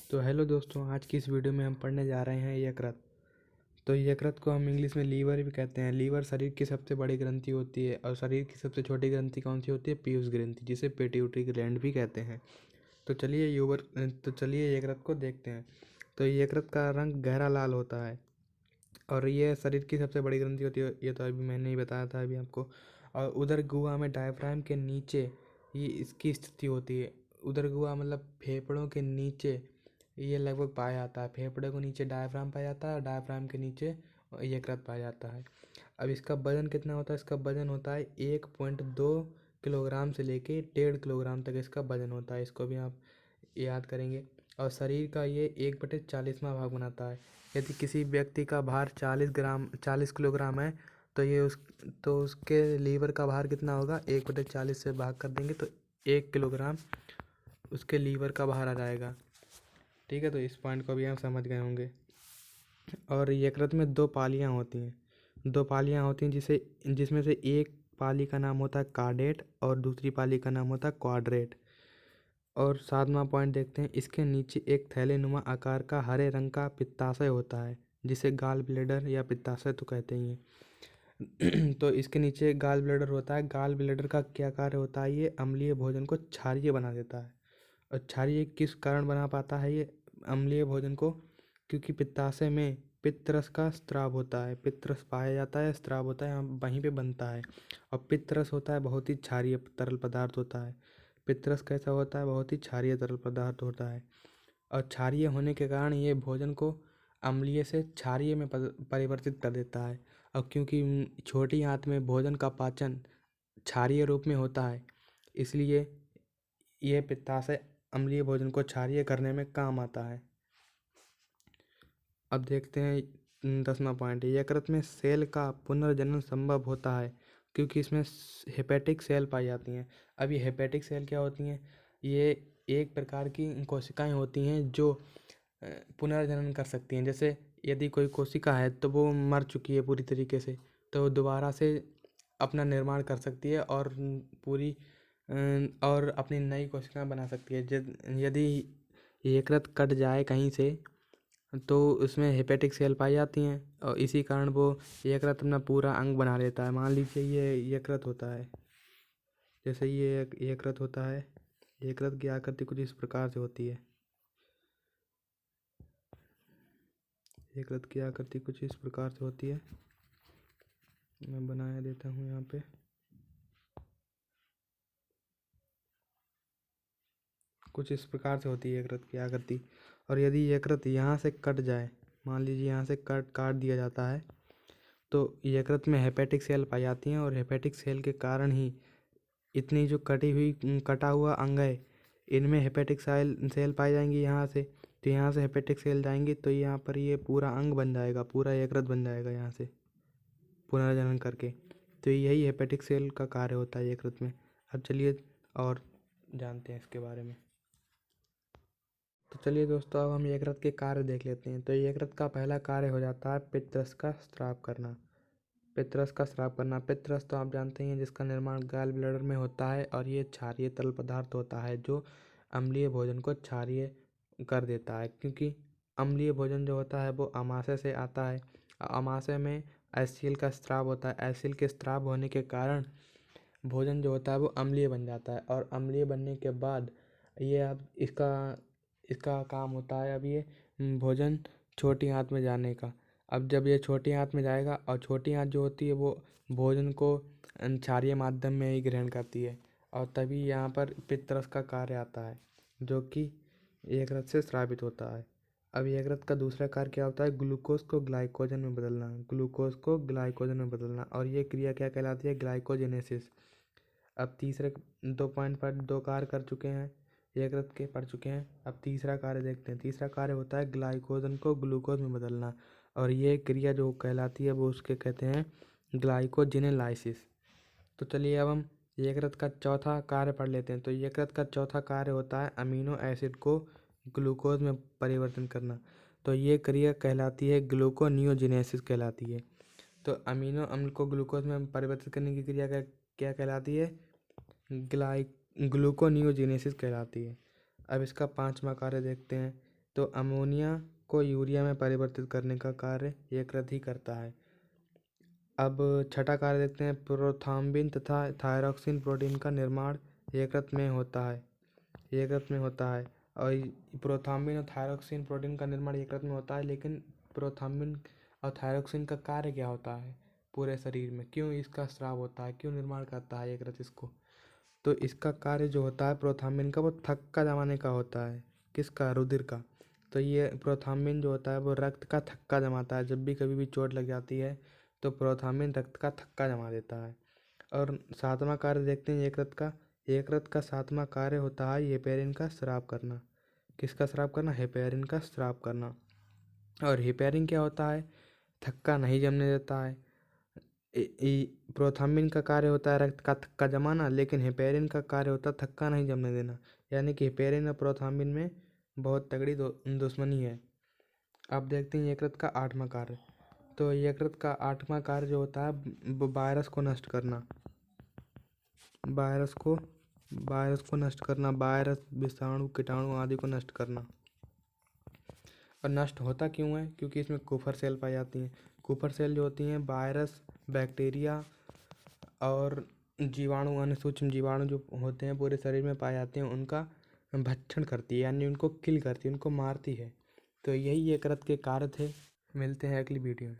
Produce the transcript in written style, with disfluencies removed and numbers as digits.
तो हेलो दोस्तों, आज की इस वीडियो में हम पढ़ने जा रहे हैं यकृत। तो यकृत को हम इंग्लिश में लीवर भी कहते हैं। लीवर शरीर की सबसे बड़ी ग्रंथि होती है और शरीर की सबसे छोटी ग्रंथि कौन सी होती है? पीयूष ग्रंथि, जिसे पिट्यूटरी ग्लैंड भी कहते हैं। तो चलिए यकृत को देखते हैं। तो यकृत का रंग गहरा लाल होता है और ये शरीर की सबसे बड़ी ग्रंथि होती है। ये तो अभी मैंने ही बताया था अभी आपको। और उदर गुहा में डायफ्राम के नीचे ये इसकी स्थिति होती है। उदर गुहा मतलब फेफड़ों के नीचे ये लगभग पाया जाता है। फेफड़े को नीचे डायफ्राम पाया जाता है और डायफ्राम के नीचे यकृत पाया जाता है। अब इसका वजन कितना होता है? इसका वजन होता है 1.2 किलोग्राम से लेके 1.5 किलोग्राम तक इसका वजन होता है। इसको भी आप याद करेंगे। और शरीर का ये 1/40वां भाग बनाता है। यदि किसी व्यक्ति का भार 40 किलोग्राम है तो उसके लीवर का भार कितना होगा? 1/40 से भाग कर देंगे तो 1 किलोग्राम उसके लीवर का भार आ जाएगा। ठीक है, तो इस पॉइंट को भी हम समझ गए होंगे। और यकृत में दो पालियाँ होती हैं जिसमें से एक पाली का नाम होता है कार्डेट और दूसरी पाली का नाम होता है क्वाड्रेट। और 7वां पॉइंट देखते हैं। इसके नीचे एक थैलेनुमा आकार का हरे रंग का पित्ताशय होता है, जिसे गाल ब्लेडर या पित्ताशय तो कहते ही हैं। तो इसके नीचे गाल ब्लेडर होता है। गाल ब्लेडर का क्या कार्य होता है? ये अम्लीय भोजन को क्षारीय बना देता है। और क्षारीय किस कारण बना पाता है ये अम्लीय भोजन को? क्योंकि पित्ताशय में पित्तरस का स्राव होता है। पित्तरस पाया जाता है, स्राव होता है, वहीं पे बनता है। और पित्तरस होता है बहुत ही क्षारीय तरल पदार्थ होता है। पित्तरस कैसा होता है? बहुत ही क्षारीय तरल पदार्थ होता है। और क्षारीय होने के कारण ये भोजन को अम्लीय से क्षारीय में परिवर्तित कर देता है। और क्योंकि छोटी आंत में भोजन का पाचन क्षारीय रूप में होता है, इसलिए ये पित्ताशय अम्लीय भोजन को क्षारीय करने में काम आता है। अब देखते हैं 10वां पॉइंट। यकृत में सेल का पुनर्जनन संभव होता है क्योंकि इसमें हेपेटिक सेल पाई जाती हैं। अब ये हेपेटिक सेल क्या होती हैं? ये एक प्रकार की कोशिकाएं होती हैं जो पुनर्जनन कर सकती हैं। जैसे यदि कोई कोशिका है तो वो मर चुकी है पूरी तरीके से, तो वो दोबारा से अपना निर्माण कर सकती है और पूरी और अपनी नई कोशिकाएं बना सकती है। यदि यकृत कट जाए कहीं से तो उसमें हेपेटिक सेल पाई जाती हैं और इसी कारण वो यकृत अपना पूरा अंग बना लेता है। मान लीजिए ये यकृत होता है, जैसे ये यकृत होता है। यकृत की आकृति कुछ इस प्रकार से होती है। यकृत की आकृति कुछ इस प्रकार से होती है। मैं बनाया देता हूँ यहाँ पे। कुछ इस प्रकार से होती है यकृत की आकृति। और यदि यकृत यहाँ से कट जाए, मान लीजिए यहाँ से काट दिया जाता है, तो यकृत में हेपेटिक सेल पाई जाती हैं और हेपेटिक सेल के कारण ही इतनी जो कटा हुआ अंग है, इनमें हेपेटिक सेल पाई जाएंगी यहाँ से। तो यहाँ से हेपेटिक सेल जाएंगी तो यहाँ पर ये पूरा अंग बन जाएगा, पूरा यकृत बन जाएगा यहाँ से पुनर्जनन करके। तो यही हेपेटिक सेल का कार्य होता है यकृत में। अब चलिए और जानते हैं इसके बारे में। तो चलिए दोस्तों, अब हम यकृत के कार्य देख लेते हैं। तो यकृत का पहला कार्य हो जाता है पित्तरस का स्राव करना। पित्तरस तो आप जानते ही हैं, जिसका निर्माण गॉल ब्लैडर में होता है और ये क्षारीय तरल पदार्थ होता है जो अम्लीय भोजन को क्षारीय कर देता है। क्योंकि अम्लीय भोजन जो होता है वो अमाशय से आता है। अमाशय में एचसीएल का स्राव होता है। एचसीएल के स्राव होने के कारण भोजन जो होता है वो अम्लीय बन जाता है और अम्लीय बनने के बाद ये अब इसका इसका काम होता है अब ये भोजन छोटी आंत में जाने का। अब जब ये छोटी आंत में जाएगा और छोटी आंत जो होती है वो भोजन को क्षारीय माध्यम में ही ग्रहण करती है और तभी यहाँ पर पित्तरस का कार्य आता है, जो कि यकृत से स्रावित होता है। अब यकृत का दूसरा कार्य क्या होता है? ग्लूकोज को ग्लाइकोजन में बदलना। और ये क्रिया क्या कहलाती है? ग्लाइकोजेनेसिस। अब तीसरे 2 पॉइंट पर 2 कार्य कर चुके हैं, यकृत के पढ़ चुके हैं। अब तीसरा कार्य देखते हैं। तीसरा कार्य होता है ग्लाइकोजन को ग्लूकोज में बदलना और ये क्रिया जो कहलाती है वो उसके कहते हैं ग्लाइकोजिनेलाइसिस। तो चलिए अब हम यकृत का चौथा कार्य पढ़ लेते हैं। तो यकृत का चौथा कार्य होता है अमीनो एसिड को ग्लूकोज में परिवर्तन करना। तो ये क्रिया कहलाती है ग्लूकोनियोजेनेसिस कहलाती है। तो अमीनो अम्ल को ग्लूकोज में परिवर्तित करने की क्रिया क्या कहलाती है? ग्लूकोनियोजेनेसिस कहलाती है। अब इसका 5वां कार्य देखते हैं। तो अमोनिया को यूरिया में परिवर्तित करने का कार्य यकृत ही करता है। अब छठा कार्य देखते हैं, प्रोथ्राम्बिन तथा थायरॉक्सिन प्रोटीन का निर्माण यकृत में होता है। और प्रोथ्राम्बिन और थायरॉक्सिन प्रोटीन का निर्माण यकृत में होता है, लेकिन प्रोथ्राम्बिन और थायरॉक्सिन का कार्य क्या होता है पूरे शरीर में, क्यों इसका स्राव होता है, क्यों निर्माण करता है यकृत इसको? तो इसका कार्य जो होता है प्रोथ्राम्बिन का, वो थक्का जमाने का होता है। किसका? रुधिर का। तो ये प्रोथ्राम्बिन जो होता है वो रक्त का थक्का जमाता है। जब भी कभी भी चोट लग जाती है तो प्रोथ्राम्बिन रक्त का थक्का जमा देता है। और सातवां कार्य देखते हैं यकृत का सातवां कार्य होता है हेपेरिन का स्राव करना। किसका स्राव करना? हेपेरिन का स्राव करना। और हेपेरिन क्या होता है? थक्का नहीं जमने देता है। प्रोथ्राम्बिन का कार्य होता है रक्त का थक्का जमाना, लेकिन हेपेरिन का कार्य होता है थक्का नहीं जमने देना। यानी कि हेपेरिन और प्रोथ्राम्बिन में बहुत तगड़ी दुश्मनी है। अब देखते हैं यकृत का आठवां कार्य। तो यकृत का आठवां कार्य जो होता है वायरस को नष्ट करना। वायरस को नष्ट करना, वायरस, विषाणु, कीटाणु आदि को नष्ट करना। और नष्ट होता क्यों है? क्योंकि इसमें कुफर सेल पाई जाती हैं। कुफर सेल जो होती हैं वायरस, बैक्टीरिया और जीवाणु, अन्य सूक्ष्म जीवाणु जो होते हैं पूरे शरीर में पाए जाते हैं, उनका भक्षण करती है, यानी उनको किल करती है, उनको मारती है। तो यही यकृत के कार्य थे। मिलते हैं अगली वीडियो में।